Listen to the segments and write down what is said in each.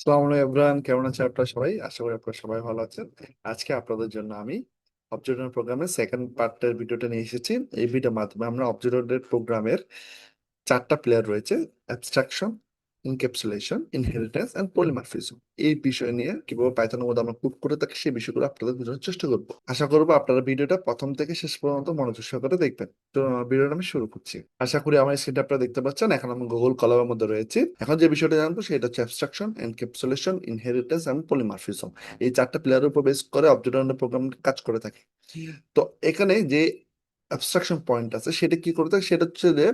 আসসালামু আলাইকুম ইব্রাহিম, কেমন আছেন আপনারা সবাই? আশা করি আপনারা সবাই ভালো আছেন। আজকে আপনাদের জন্য আমি অবজেক্ট প্রোগ্রামের সেকেন্ড পার্টের ভিডিওটা নিয়ে এসেছি। এই ভিডিওর মাধ্যমে আমরা অবজেক্ট প্রোগ্রামের চারটা প্লেয়ার রয়েছে: abstraction, encapsulation, inheritance and polymorphism. এই বিষয় নিয়ে কিভাবে পাইথনের মধ্যে আমরা কোড করে থাকি সেই বিষয়গুলো আপনাদের বোঝানোর চেষ্টা করব। আশা করবো আপনারা ভিডিওটা প্রথম থেকে শেষ পর্যন্ত মনোযোগ সহকারে দেখবেন। তো ভিডিওটা আমি শুরু করছি। আশা করি আমার স্ক্রিনটা আপনারা দেখতে পাচ্ছেন। এখন আমি গুগল কলমের মধ্যে রয়েছে। এখন যে বিষয়টা জানবো সেটা হচ্ছে অ্যাবস্ট্রাকশন, এনক্যাপসুলেশন, ইনহেরিটেন্স এবং পলিমরফিজম। এই চারটা প্লেয়ারের উপর বেস করে অবজেক্ট প্রোগ্রাম কাজ করে থাকে। তো এখানে যে অ্যাবস্ট্রাকশন পয়েন্ট আছে সেটা কি করে থাকে, সেটা হচ্ছে যে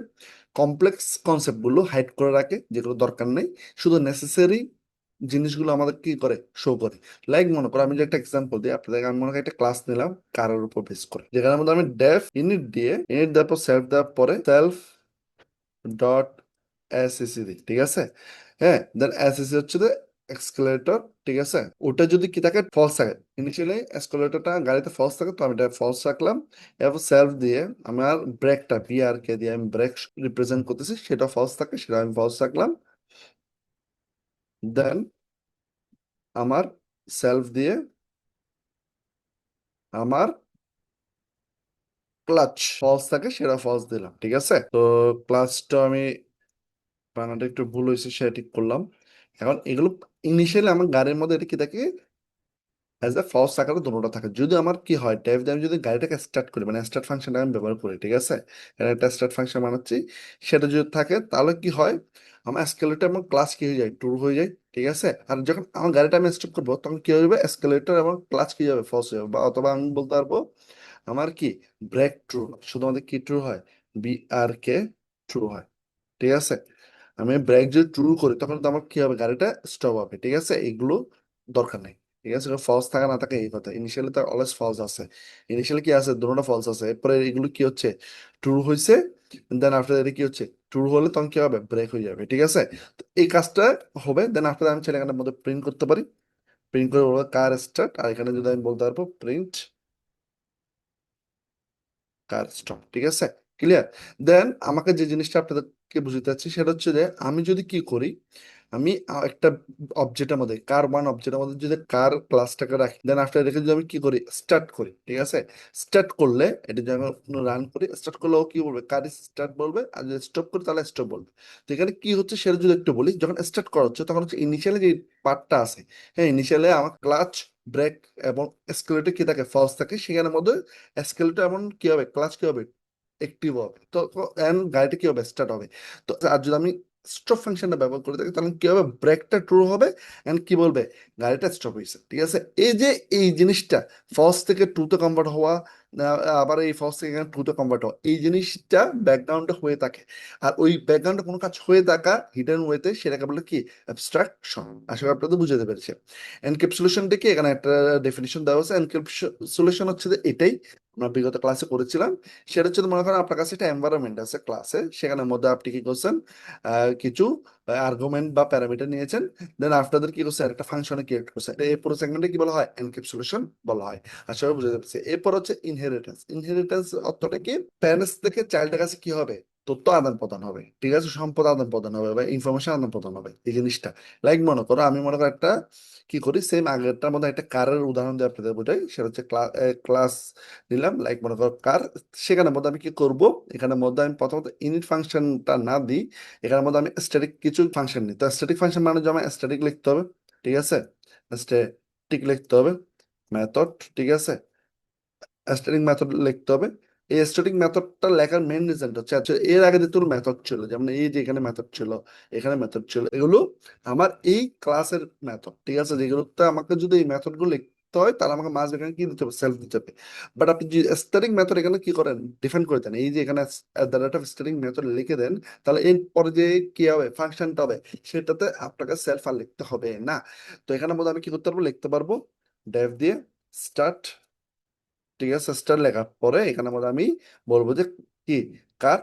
কমপ্লেক্স কনসেপ্ট গুলো হাইড করে রাখে, যেগুলো দরকার নেই। শুধু নেসেসারি জিনিসগুলো আমাদের কি করে শো করে। লাইক মনে করো, আমি যে একটা এক্সাম্পল দিই আপনাদের। আমি মনে করি একটা ক্লাস নিলাম কারের উপর বেস করে, যেখানে মধ্যে আমি ডেফ ইনিট দিয়ে, ইনিট দেওয়ার পর সেলফ দেওয়ার পরে সেলফ ডট এসএসসি দিই, ঠিক আছে? হ্যাঁ, দেন এসএসসি হচ্ছে যে এক্সকেলেটর, ঠিক আছে? ওটা যদি কি থাকে, ফলস থাকে। ইনিশিয়ালি এক্সকেলেটরটা গাড়িতে ফলস থাকে, তো আমি এটা ফলস রাখলাম। এরপর সেলফ দিয়ে আমার ব্রেকটা বিআর কে দিয়ে আমি ব্রেক রিপ্রেজেন্ট করতেছি, সেটা ফলস থাকে, সেটা আমি ফলস রাখলাম। দেন আমার সেলফ দিয়ে আমার ক্লাচ ফলস থাকে, সেটা ফলস দিলাম, ঠিক আছে? তো ক্লাচটা আমি বানানটা একটু ভুল হয়েছে, সেটা ঠিক করলাম। এখন এগুলো ইনিশিয়ালি আমার গাড়ির মধ্যে এটা কি থাকে, অ্যাজ এ ফলস আকারে দুটোটা থাকে। যদি আমার কি হয়, ড্রাইভ দিয়ে আমি যদি গাড়িটাকে স্টার্ট করি, মানে স্টার্ট ফাংশনটা আমি ব্যবহার করি, ঠিক আছে? এখানে একটা স্টার্ট ফাংশন বানাচ্ছি, সেটা যদি থাকে তাহলে কি হয়, আমার এসকেলেটর এবং ক্লাচ কি হয়ে যায়, ট্রু হয়ে যায়, ঠিক আছে? আর যখন আমার গাড়িটা আমি স্টপ করবো তখন কি হবে, এসকেলেটর এবং ক্লাচ কি যাবে, ফলস হয়ে যাবে। বা অথবা আমি বলতে পারবো আমার কি ব্রেক ট্রু, শুধুমাত্র কি ট্রু হয়, বি আর কে ট্রু হয়, ঠিক আছে? আমি ব্রেক যদি ট্রু করি তখন তো আমার কি হবে, গাড়িটা স্টপ হবে, ঠিক আছে? এগুলো দরকার নেই, ঠিক আছে? ফলস থাকা না থাকে এই কথা। ইনিশিয়ালি তো অলওয়েজ ফলস আছে। ইনিশিয়ালি কি আছে, দুটোটা ফলস আছে। এরপরে এগুলো কি হচ্ছে, ট্রু হয়েছে। দেন আফটার এটা কি হচ্ছে, ট্রু হলে তখন কি হবে, ব্রেক হয়ে যাবে, ঠিক আছে? তো এই কাজটা হবে। দেন আফটার আমি ছেলে এখানের মধ্যে প্রিন্ট করতে পারি। প্রিন্ট করে বলবো কার স্টার্ট, আর এখানে যদি আমি বলতে পারবো প্রিন্ট কার স্টপ, ঠিক আছে? ক্লিয়ার? দেন আমাকে যে জিনিসটা আপনাদেরকে বুঝতে চাচ্ছি সেটা হচ্ছে যে আমি যদি কি করি, আমি একটা অবজেক্টের মধ্যে, কার ওয়ান অবজেক্টের মধ্যে যদি কার ক্লাসটাকে রাখি, দেন আফটার রেখে যদি আমি কি করি, স্টার্ট করি, ঠিক আছে? স্টার্ট করলে এটা যদি আমি রান করি, স্টার্ট করলে ও কি বলবে, কার স্টার্ট বলবে। আর যদি স্টপ করি তাহলে স্টপ বলবে। তো এখানে কি হচ্ছে সেটা যদি একটু বলি, যখন স্টার্ট করা হচ্ছে তখন হচ্ছে ইনিশিয়ালি যে পার্টটা আছে, হ্যাঁ, ইনিশিয়ালি আমার ক্লাচ, ব্রেক এবং এসকেলেটর কি থাকে, ফলস থাকে। সেখানের মধ্যে এসকেলেটর এমন কি হবে, ক্লাচ কি হবে, একটিভ হবে। তো এন্ড গাড়িটা কি হবে, স্টার্ট হবে। তো আর যদি আমি স্টপ ফাংশনটা ব্যবহার করে থাকি তাহলে কি হবে, ব্রেকটা ট্রু হবে এন্ড কি বলবে, গাড়িটা স্টপ হয়েছে, ঠিক আছে? এই যে এই জিনিসটা ফলস থেকে ট্রুতে কনভার্ট হওয়া, আবার এই ফলস থেকে ট্রুতে কনভার্ট হওয়া, এই জিনিসটা ব্যাকগ্রাউন্ডে হয়ে থাকে। আর ওই ব্যাকগ্রাউন্ডে কোনো কাজ হয়ে থাকা হিডেন ওয়েতে, সেটাকে বলে কি, অ্যাবস্ট্রাকশন। আশা করি আপনাদের বুঝতে পেরেছে। এনক্যাপসুলেশনটা কি, এখানে একটা ডেফিনিশন দেওয়া আছে। এনক্যাপসুলেশন হচ্ছে যে এটাই আমরা বিগত ক্লাসে করেছিলাম। সেটা হচ্ছে, মনে করেন আপনার কাছে একটা এনভায়রনমেন্ট আছে ক্লাসে, সেখানের মধ্যে আপনি কি করছেন, কিছু আর্গুমেন্ট বা প্যারামিটার নিয়েছেন। দেন আপনাদের কি করছে, একটা ফাংশনে ক্রিয়েট করছে। এই পুরো সেগমেন্টে কি বলা হয়, এনক্যাপসুলেশন বলা হয়। আশা করি বুঝতে পারছি। এরপর হচ্ছে ইনহেরিটেন্স। ইনহেরিটেন্স অর্থটা কি, প্যারেন্টস থেকে চাইল্ডের কাছে কি হবে, তথ্য আদান প্রদান হবে, ঠিক আছে? সম্পদ আদান প্রদান হবে বা ইনফরমেশন আদান প্রদান হবে, এই জিনিসটা। লাইক মনে করো, আমি মনে করো একটা কি করি, সেম আগেরটার মধ্যে একটা কারের উদাহরণ দিয়ে আপনাদের বোঝাই। সেটা হচ্ছে ক্লাস নিলাম, লাইক মনে করো কার। সেখানের মধ্যে আমি কি করব, এখানের মধ্যে আমি প্রথমত ইনিট ফাংশনটা না দিই, এখানের মধ্যে আমি স্ট্যাটিক কিছু ফাংশন নিই। তো স্ট্যাটিক ফাংশন মানে যে আমার স্ট্যাটিক লিখতে হবে, ঠিক আছে? স্ট্যাটিক লিখতে হবে, মেথড, ঠিক আছে? স্ট্যাটিক মেথড লিখতে হবে। এই স্ট্যাটিক মেথডটা লেখার মেইন রিজনটা হচ্ছে এর আগে যে তোর মেথড ছিল, যেমন এই যে এখানে মেথড ছিল, এখানে মেথড ছিল, এগুলো আমার এই ক্লাসের মেথড, ঠিক আছে? যেগুলোতে আমাকে যদি এই মেথড গুলো লিখতে হয় তাহলে আমাকে মাঝ এখানে কি দিতে হবে, সেলফ দিতে হবে। বাট আপনি যে স্ট্যাটিক মেথড এখানে কি করেন, ডিফাইন করে দেন, এই যে এখানে the rate of static method লিখে দেন, তাহলে এর পরে যে কি হবে, ফাংশনটা হবে, সেটাতে আপনাকে সেলফ আর লিখতে হবে না। তো এখানে মধ্যে আমি কি করতে পারবো, লিখতে পারবো ডেভ দিয়ে স্টার্ট, ঠিক আছে? স্টার লেখার পরে এখানে মধ্যে আমি বলবো যে কি, কার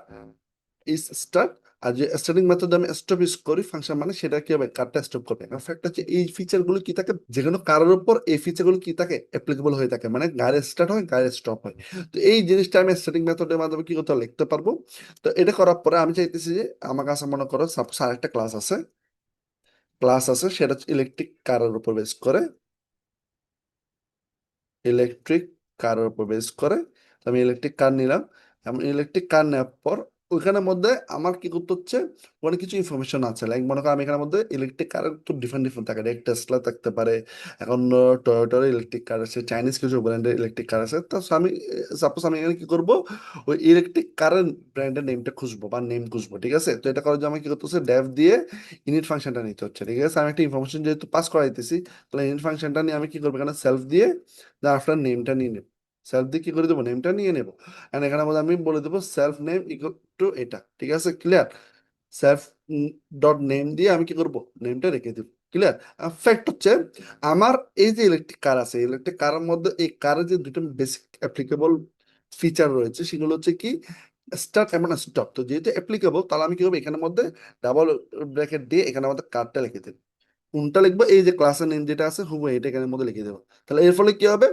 ইজ স্টার্ট। আর যে স্টার্টিং মেথড আমি স্টপ ইউজ করি ফাংশন, মানে সেটা কি হবে, কারটা স্টপ করবে। ফ্যাক্ট হচ্ছে এই ফিচার গুলো কি থাকে, যে কোনো কারোর উপর এই ফিচার গুলো কি থাকে, অ্যাপ্লিকেবল হয়ে থাকে, মানে গাড়ি স্টার্ট হয়, গাড়ি স্টপ হয়। তো এই জিনিসটা আমি স্টার্টিং মেথডের মাধ্যমে কি করতে লিখতে পারবো। তো এটা করার পরে আমি চাইতেছি যে আমার কাছে মনে করো সাপোজ আরেকটা ক্লাস আছে। ক্লাস আছে সেটা হচ্ছে ইলেকট্রিক কারের উপর বেস করে, ইলেকট্রিক কারের উপর বেস করে। তো আমি ইলেকট্রিক কার নিলাম। আমি ইলেকট্রিক কার নেওয়ার পর ওইখানের মধ্যে আমার কি করতে হচ্ছে, অনেক কিছু ইনফরমেশন আছে। লাইক মনে করো আমি এখানের মধ্যে ইলেকট্রিক কারের তো ডিফারেন্ট ডিফারেন্ট থাকে, এক টেসলা থাকতে পারে, এখন টয়োটার ইলেকট্রিক কার আছে, চাইনিজ কিছু ব্র্যান্ডের ইলেকট্রিক কার আছে। তো আমি সাপোজ আমি এখানে কি করব, ওই ইলেকট্রিক কারের ব্র্যান্ডের নেমটা খুঁজবো বা নেম খুঁজবো, ঠিক আছে। তো এটা করার জন্য আমি কি করতে হচ্ছে, ডেভ দিয়ে ইনিট ফাংশনটা নিতে হচ্ছে, ঠিক আছে। আমি একটা ইনফরমেশন যেহেতু পাস করাইতেছি, তাহলে ইনিট ফাংশনটা নিয়ে আমি কি করবো, এখানে সেলফ দিয়ে আফটার নেমটা নিয়ে নেব, সেলফ দিয়ে কি করে দেবো, নেমটা নিয়ে নেবো। এন্ড এখানে মধ্যে আমি বলে দেবো সেলফ নেম ইকুয়াল টু এটা, ঠিক আছে, ক্লিয়ার। সেলফ ডট নেম দিয়ে আমি কি করবো, নেমটা রেখে দেবো, ক্লিয়ার। ফ্যাক্ট হচ্ছে আমার এই যে ইলেকট্রিক কার আছে, ইলেকট্রিক কারের মধ্যে এই কারের যে দুটো বেসিক অ্যাপ্লিকেবল ফিচার রয়েছে, সেগুলো হচ্ছে কি স্টার্ট এবং স্টপ। তো যেহেতু অ্যাপ্লিকেবল, তাহলে আমি কি করবো, এখানের মধ্যে ডাবল ব্র্যাকেট দিয়ে এখানে আমাদের কারটা লিখে দেবো। কোনটা লিখবো, এই যে ক্লাসের নেম যেটা আছে হুবহু এটা এখানের মধ্যে লিখে দেবো। তাহলে এর ফলে কি হবে,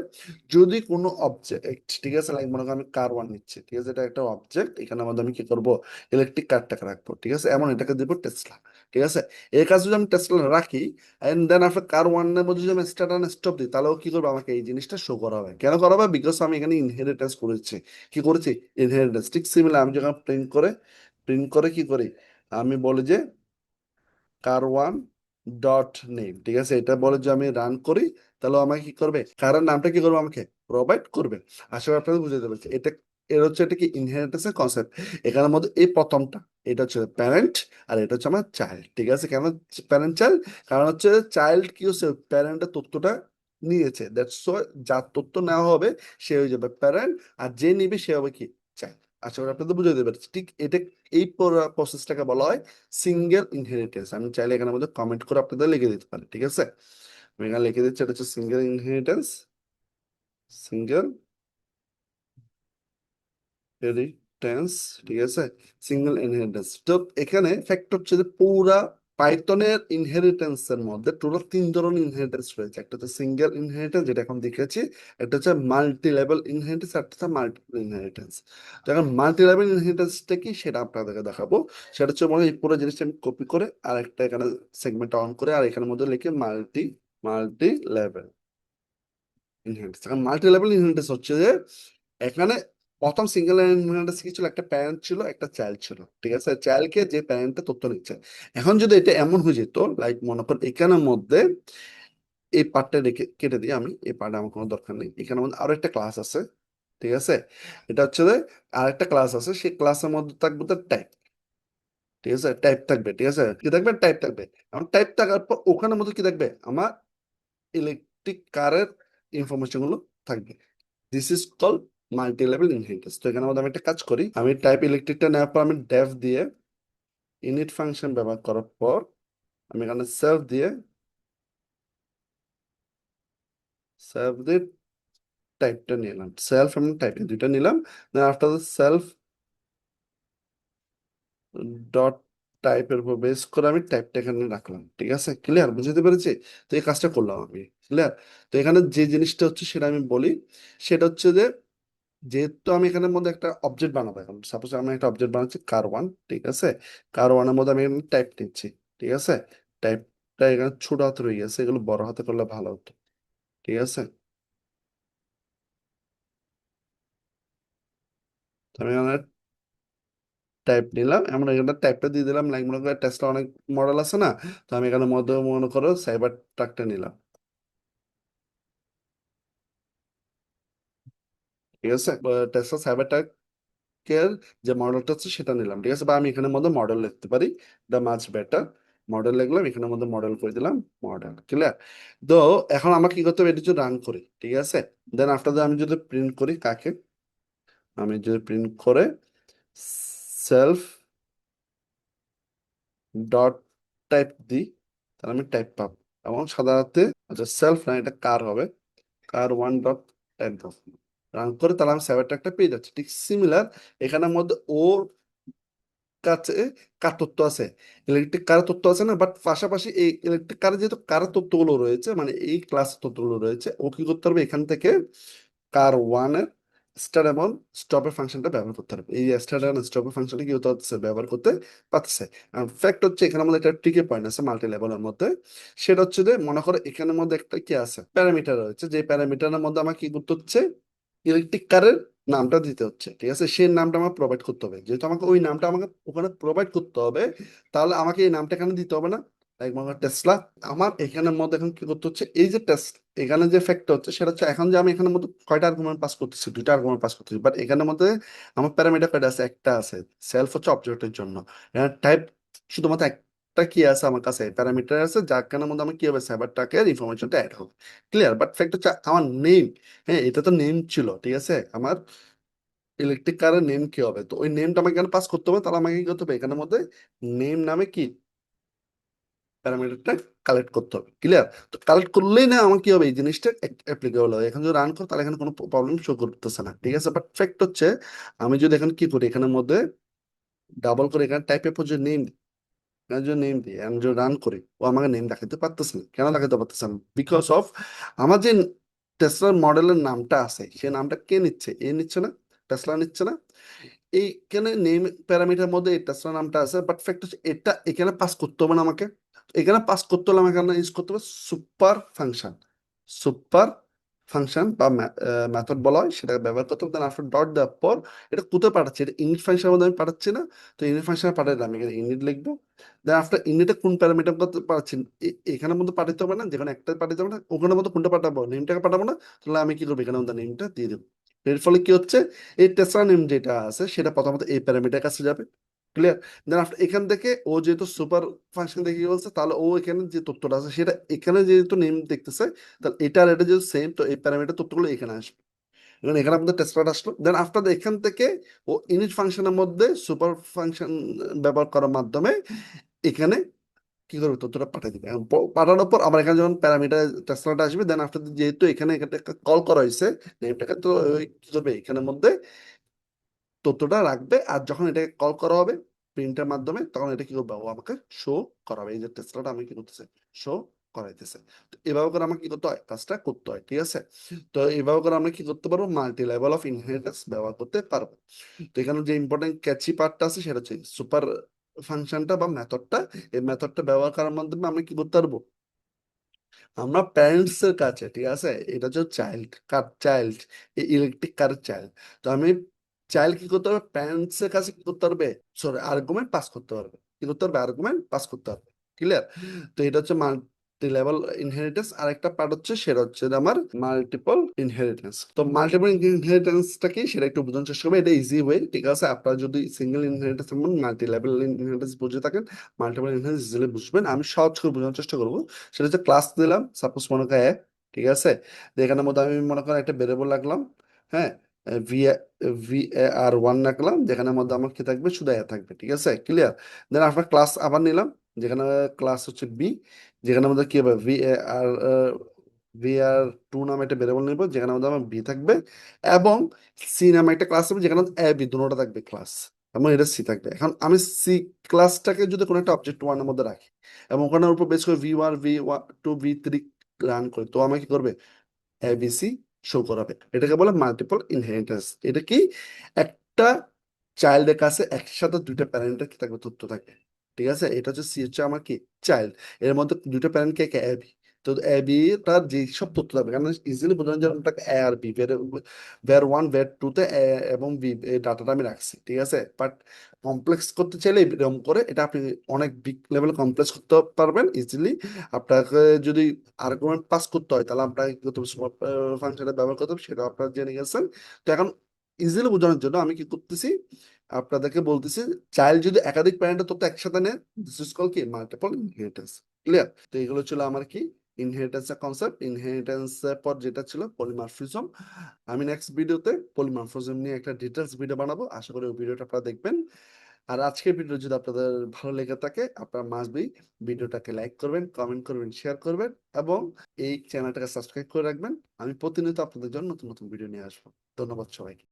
যদি কোনো অবজেক্ট, ঠিক আছে, লাইক মনে করো আমি কার ওয়ান নিচ্ছি, ঠিক আছে, এটা একটা অবজেক্ট, এখানের মধ্যে আমি কি করবো, ইলেকট্রিক কারটাকে রাখবো, ঠিক আছে, এমন এটাকে দেবো টেসলা, ঠিক আছে। এই কাজ যদি আমি টেসলা রাখি, এন্ড দেন আফটার কার ওয়ানের মধ্যে যদি আমি স্টার্ট এন্ড স্টপ দিই, তাহলেও কি করবো, আমাকে এই জিনিসটা শো করা হবে। কেন করা হবে, বিকজ আমি এখানে ইনহেরিটেন্স করেছি। কি করেছি, ইনহেরিটেন্স। ঠিক সিমিলার আমি যখন প্রিন্ট করে কি করি, আমি বলি যে কার ওয়ান ডট নেম, ঠিক আছে, এটা বলে যে আমি রান করি, তাহলে আমাকে কি করবে, কারের নামটা কি করবে, আমাকে প্রোভাইড করবে। আশা করি আপনাদের বুঝতে পারছি এটা। এর হচ্ছে এটা কি ইনহেরিটেন্স এর কনসেপ্ট। এখানের মধ্যে এই প্রথমটা, এটা হচ্ছে প্যারেন্ট, আর এটা হচ্ছে আমার চাইল্ড, ঠিক আছে। কেন প্যারেন্ট চাইল্ড, কারণ হচ্ছে চাইল্ড কি হচ্ছে, প্যারেন্টের তথ্যটা নিয়েছে, দ্যাটস যার তথ্য নেওয়া হবে সে হয়ে যাবে প্যারেন্ট, আর যে নিবে সে হবে কি চাইল্ড। আশা করি আপনাদের বুঝতে পারছি। ঠিক এটা, এই প্রসেসটাকে বলা হয় সিঙ্গেল ইনহেরিটেন্স। আমি চাইলে এখানে মধ্যে কমেন্ট করে আপনাদের লিখে দিতে পারি, ঠিক আছে। আমি এখানে লিখে দিচ্ছি, এটা হচ্ছে সিঙ্গেল ইনহেরিটেন্স, সিঙ্গেল ইনহেরিটেন্স, ঠিক আছে, সিঙ্গেল ইনহেরিটেন্স। তো এখানে ফ্যাক্ট হচ্ছে যে পুরা পাইথনের ইনহেরিটেন্স এর মধ্যে টোটাল তিন ধরনের ইনহেরিটেন্স রয়েছে। একটা হচ্ছে সিঙ্গেল ইনহেরিটেন্স, যেটা এখন দেখেছি, একটা হচ্ছে মাল্টি লেভেল ইনহেরিটেন্স, একটা হচ্ছে মাল্টিপল ইনহেরিটেন্স। তো এখন মাল্টি লেভেল ইনহেরিটেন্সটা কি সেটা আপনাদেরকে দেখাবো। সেটা হচ্ছে মনে হয় এই পুরো জিনিসটা আমি কপি করে আর একটা এখানে সেগমেন্ট অন করে আর এখানের মধ্যে লিখে মাল্টি লেভেল ইনহেরিটেন্স। এখন মাল্টি লেভেল ইনহেরিটেন্স হচ্ছে যে এখানে প্রথম সিঙ্গেল ইনহেরিটেন্স কি ছিল, একটা প্যারেন্ট ছিল, একটা চাইল্ড ছিল, ঠিক আছে। চাইল্ডকে যে প্যারেন্টটা তথ্য নিচ্ছে। এখন যদি এটা এমন হয়ে যেত, লাইক মনে কর এখানের মধ্যে এই পার্টটা রেখে কেটে দিই, আমি এই পার্টে আমার কোনো দরকার নেই, এখানের মধ্যে আরো একটা ক্লাস আছে, ঠিক আছে। এটা হচ্ছে যে আরেকটা ক্লাস আছে, সেই ক্লাসের মধ্যে থাকবে তার টাইপ, ঠিক আছে, টাইপ থাকবে, ঠিক আছে, কি থাকবে, টাইপ থাকবে। এখন টাইপ থাকার পর ওখানের মধ্যে কি থাকবে, আমার ইলেকট্রিক কারের ইনফরমেশন গুলো থাকবে। This is call multi level inheritance. তো এখানে মধ্যে আমি একটা কাজ করি, আমি টাইপ ইলেকট্রিকটা নেওয়ার পর আমি ডেফ দিয়ে ইনিট ফাংশন ব্যবহার করার পর আমি এখানে সেলফ দিয়ে টাইপটা নিলাম, সেলফ এবং টাইপ দুইটা নিলাম। Then after the self dot টাইপের উপর বেস করে আমি টাইপটা এখানে রাখলাম, ঠিক আছে, ক্লিয়ার, বুঝতে পেরেছি। তো এই কাজটা করলাম আমি, ক্লিয়ার। তো এখানে যে জিনিসটা হচ্ছে সেটা আমি বলি, সেটা হচ্ছে যে যেহেতু আমি এখানের মধ্যে একটা অবজেক্ট বানাবো, এখন সাপোজ আমি একটা অবজেক্ট বানাচ্ছি কার ওয়ান, ঠিক আছে। কার ওয়ানের মধ্যে আমি টাইপ নিচ্ছি, ঠিক আছে। টাইপটা এখানে ছোট হাতে রয়ে গেছে, এগুলো বড় হাতে করলে ভালো হতো, ঠিক আছে। তো আমি এখানে টাইপ নিলাম, এমন এখানে টাইপটা দিয়ে দিলাম, লাইক মনে করো টেস্টটা অনেক মডেল আছে না। তো আমি এখানে মধ্যে মনে করো সাইবার ট্রাকটা নিলাম, ঠিক আছে। টেসলা সাইবার ট্রাকের যে মডেলটা হচ্ছে সেটা নিলাম, ঠিক আছে। বা আমি এখানের মধ্যে মডেল লিখতে পারি, দ্য মাছ বেটার। মডেল লিখলাম, এখানের মধ্যে মডেল করে দিলাম, মডেল, ক্লিয়ার। তো এখন আমাকে কি করতে হবে, এটা যদি রান করি, ঠিক আছে। দেন আফটার দ্যাট আমি যদি প্রিন্ট করি কাকে, আমি যদি প্রিন্ট করে সেলফ ডট টাইপ দিই, তাহলে আমি টাইপ পাবো। এবং সাধারণত, আচ্ছা সেলফ না, এটা কার হবে, কার ওয়ান ডট টাইপ দাও, রান করে তাহলে আমি সাইবার ট্র্যাকটা পেয়ে যাচ্ছি। ঠিক সিমিলার এখানের মধ্যে ওর কাছে কার তথ্য আছে, ইলেকট্রিক কারের তথ্য আছে না, বাট পাশাপাশি এই ইলেকট্রিক কারের যেহেতু কারের তথ্যগুলো রয়েছে, মানে এই ক্লাস তথ্যগুলো রয়েছে, ও কি করতে পারবে, এখান থেকে কার ওয়ানের স্টার্ট এবং স্টপের ফাংশনটা ব্যবহার করতে পারবে। এই স্টার্ট এবং স্টপের ফাংশনটা কি হতে হচ্ছে, ব্যবহার করতে পারতেছে। ফ্যাক্ট হচ্ছে এখানে মধ্যে একটা ট্রিকি পয়েন্ট আছে মাল্টি লেভেলের মধ্যে। সেটা হচ্ছে যে মনে করো এখানের মধ্যে একটা কি আছে, প্যারামিটার রয়েছে, যে প্যারামিটারের মধ্যে আমার কি করতে হচ্ছে, ইলেকট্রিক কারের নামটা দিতে হচ্ছে, ঠিক আছে। সেই নামটা আমার প্রোভাইড করতে হবে, যেহেতু আমাকে ওই নামটা আমাকে ওখানে প্রোভাইড করতে হবে, তাহলে আমাকে এই নামটা এখানে দিতে হবে না। লাইক মনে করো টেসলা, আমার এখানের মধ্যে এখন কি করতে হচ্ছে, এই যে টেস্ট, এখানে যে ফ্যাক্টর হচ্ছে সেটা হচ্ছে এখন যে আমি এখানের মধ্যে কয়টা আর্গুমেন্ট পাস করতেছি, দুইটা আর্গুমেন্ট পাস করতেছি, বাট এখানের মধ্যে আমার প্যারামিটার কয়টা আছে, একটা আছে। সেলফ হচ্ছে অবজেক্টের জন্য, টাইপ শুধুমাত্র একটা কি আছে আমার কাছে, প্যারামিটার আছে, যার কারণের মধ্যে আমি কি হবে, সাইবার ট্রাকের ইনফরমেশনটা অ্যাড হবে। ক্লিয়ার? বাট ফ্যাক্ট হচ্ছে আমার নেম, হ্যাঁ এটা তো নেম ছিল, ঠিক আছে, আমার ইলেকট্রিক কারের নেম কি হবে, তো ওই নেমটা আমাকে এখানে পাস করতে হবে, তাহলে আমাকে কি করতে হবে, এখানের মধ্যে নেম নামে কি প্যারামিটারটা কালেক্ট করতে হবে। ক্লিয়ার? তো কালেক্ট করলেই না আমার কি হবে, এই জিনিসটা অ্যাপ্লিকেবল হবে। এখন যদি রান করো তাহলে এখানে কোনো প্রবলেম শো করতেছে না, ঠিক আছে। বাট ফ্যাক্ট হচ্ছে আমি যদি এখানে কি করি, এখানের মধ্যে ডাবল করে এখানে টাইপের পর যে নেম, যদি নেম দিই, আমি যদি রান করি, ও আমাকে নেম দেখাতে পারতেছে না। কেন দেখাতে পারতেছে না? বিকজ অফ আমার যে টেসলার মডেলের নামটা আছে, সে নামটা কে নিচ্ছে, এ নিচ্ছে না, টেসলা নিচ্ছে না। এইখানে নেম প্যারামিটার মধ্যে এই টেসলা নামটা আছে, বাট ফ্যাক্ট হচ্ছে এটা এখানে পাস করতে হবে না আমাকে। এখানে পাস করতে হলে আমাকে এখানে ইউজ করতে হবে সুপার ফাংশন। সুপার ফাংশন বা মেথড বলা হয়, সেটা ব্যবহার করতে হবে। দেন আফটার ডট দেওয়ার পর এটা কোথায় পাঠাচ্ছি, এটা ইনিট ফাংশনের মধ্যে আমি পাঠাচ্ছি না, তো ইনিট ফাংশনে পাঠালে আমি এখানে ইনিট লিখবো। দেন আফটার ইনিটে কোন প্যারামিটার করতে পারছি, এখানের মধ্যে পাঠাতে হবে না, যেখানে একটা পাঠাতে হবে না, ওখানের মধ্যে কোনটা পাঠাবো, নেমটাকে পাঠাবো না, তাহলে আমি কি করবো, এখানে মধ্যে নেমটা দিয়ে দেবো। এর ফলে কি হচ্ছে, এই টেসলা নেম যেটা আছে সেটা প্রথমত এই প্যারামিটার কাছে যাবে। ক্লিয়ার? দেন আফটার এখান থেকে ও যেহেতু সুপার ফাংশন দেখে কি বলছে, তাহলে ও এখানে যে তথ্যটা আছে সেটা এখানে যেহেতু নেম দেখতেছে, তাহলে এটা আর এটা যেহেতু সেম, তো এই প্যারামিটার তথ্যগুলো এখানে আসবে। এখন এখানে আমাদের টেস্টটা আসলো, দেন আফটার এখান থেকে ও ইনিট ফাংশনের মধ্যে সুপার ফাংশন ব্যবহার করার মাধ্যমে এখানে কি করবে, তথ্যটা পাঠিয়ে দিবে। এখন পাঠানোর পর আমার এখানে যখন প্যারামিটার টেস্টটা আসবে, দেন আফটার যেহেতু এখানে এখানে কল করা হয়েছে নেমটাকে, তো ওই কি করবে, এখানের মধ্যে তথ্যটা রাখবে, আর যখন এটাকে কল করা হবে প্রিন্টের মাধ্যমে, তখন এটা কি করবে, ও আমাকে শো করাবে, এই যে টেসলাটা আমি কি করতেছে, শো করাইতেছে। তো এভাবে করে আমাকে কি করতে হয়, কাজটা করতে হয়, ঠিক আছে। তো এইভাবে করে আমরা কি করতে পারবো, মাল্টি লেভেল অফ ইনহেরিটেন্স ব্যবহার করতে পারবো। তো এখানে যে ইম্পর্টেন্ট ক্যাচি পার্টটা আছে সেটা হচ্ছে সুপার ফাংশনটা বা মেথডটা। এই মেথডটা ব্যবহার করার মাধ্যমে আমরা কি করতে পারবো, আমরা প্যারেন্টস এর কাছে, ঠিক আছে, এটা হচ্ছে চাইল্ড কার, চাইল্ড ইলেকট্রিক কার চাইল্ড। তো আমি চাইল্ড কি করতে হবে, প্যারেন্টস এর কাছে কি করতে পারবে, সরি আর্গুমেন্ট পাস করতে পারবে, কি করতে পারবে, আর্গুমেন্ট পাস করতে পারবে। ক্লিয়ার? তো এটা হচ্ছে মাল্টি লেভেল ইনহেরিটেন্স। আরেকটা পার্ট হচ্ছে সেটা হচ্ছে যে আমার মাল্টিপল ইনহেরিটেন্স। তো মাল্টিপল ইনহেরিটেন্সটা কি সেটা একটু বোঝানোর চেষ্টা করবে, এটা ইজি ওয়ে, ঠিক আছে। আপনারা যদি সিঙ্গেল ইনহেরিটেন্স এবং মাল্টি লেভেল ইনহেরিটেন্স বুঝে থাকেন, মাল্টিপল ইনহেরিটেন্স ইজিলি বুঝবেন। আমি সহজ করে বোঝানোর চেষ্টা করবো। সেটা হচ্ছে ক্লাস দিলাম, সাপোজ মনে করেন এক, ঠিক আছে। তো এখানের মধ্যে আমি মনে করেন একটা ভেরিয়েবল রাখলাম, হ্যাঁ, ভি ভি আর ওয়ান রাখলাম, যেখানের মধ্যে আমার কি থাকবে, শুধু এ থাকবে, ঠিক আছে। ক্লিয়ার? দেন আপনার ক্লাস আবার নিলাম, যেখানে ক্লাস হচ্ছে বি, যেখানের মধ্যে কি হবে, আর ভি আর টু নামে একটা ভেরিয়েবল নিব, যেখানে মধ্যে আমার বি থাকবে, এবং সি নামে একটা ক্লাস হবে, যেখানে এ বি দুটোটা থাকবে ক্লাস, এবং এটা সি থাকবে। এখন আমি সি ক্লাসটাকে যদি কোনো একটা অবজেক্ট ওয়ানের মধ্যে রাখি, এবং ওখানের উপর বেস করে V one V two V three run করি, তো আমাকে কি করবে, এবিসি শো করাবে। এটাকে বলে মাল্টিপল ইনহেরিটেন্স। এটা কি, একটা চাইল্ডের কাছে একসাথে দুইটা প্যারেন্টের কি থাকবে, তথ্য থাকবে, ঠিক আছে। এটা হচ্ছে সি হচ্ছে আমার কি, চাইল্ড। এর মধ্যে দুইটা প্যারেন্ট কে কে, এবি। তো এবি তার যে সব তথ্য থাকবে, কারণ ইজিলি বোঝানো যায় ওটাকে এ আর বি, ভের ওয়ান ভের টু তে এ এবং বি এই ডাটাটা আমি রাখছি, ঠিক আছে। বাট কমপ্লেক্স করতে চাইলে এরকম করে এটা আপনি অনেক বিগ লেভেল কমপ্লেক্স করতে পারবেন ইজিলি। আপনাকে যদি আর্গুমেন্ট পাস করতে হয়, তাহলে আপনাকে কি করতে হবে, স্মল ফাংশনটা ব্যবহার করতে হবে, সেটা আপনারা জেনে গেছেন। তো এখন ইজিলি বোঝানোর জন্য আমি কি করতেছি, আপনাদেরকে বলতেছি, চাইল্ড যদি একাধিক প্যারেন্টের তথ্য একসাথে নেয়, দিস ইজ কল কি, মাল্টিপল ইনহেরিটেন্স। ক্লিয়ার? তো এগুলো ছিল আমার কি, ইনহেরিটেন্সের কনসেপ্ট। ইনহেরিটেন্সের পর যেটা ছিল পলিমরফিজম। আমি নেক্সট ভিডিওতে পলিমরফিজম নিয়ে একটা ডিটেলস ভিডিও বানাবো, আশা করি ওই ভিডিওটা আপনারা দেখবেন। আর আজকের ভিডিও যদি আপনাদের ভালো লেগে থাকে, আপনারা মাস্টবি ভিডিওটাকে লাইক করবেন, কমেন্ট করবেন, শেয়ার করবেন, এবং এই চ্যানেলটাকে সাবস্ক্রাইব করে রাখবেন। আমি প্রতিনিয়ত আপনাদের জন্য নতুন নতুন ভিডিও নিয়ে আসবো। ধন্যবাদ সবাইকে।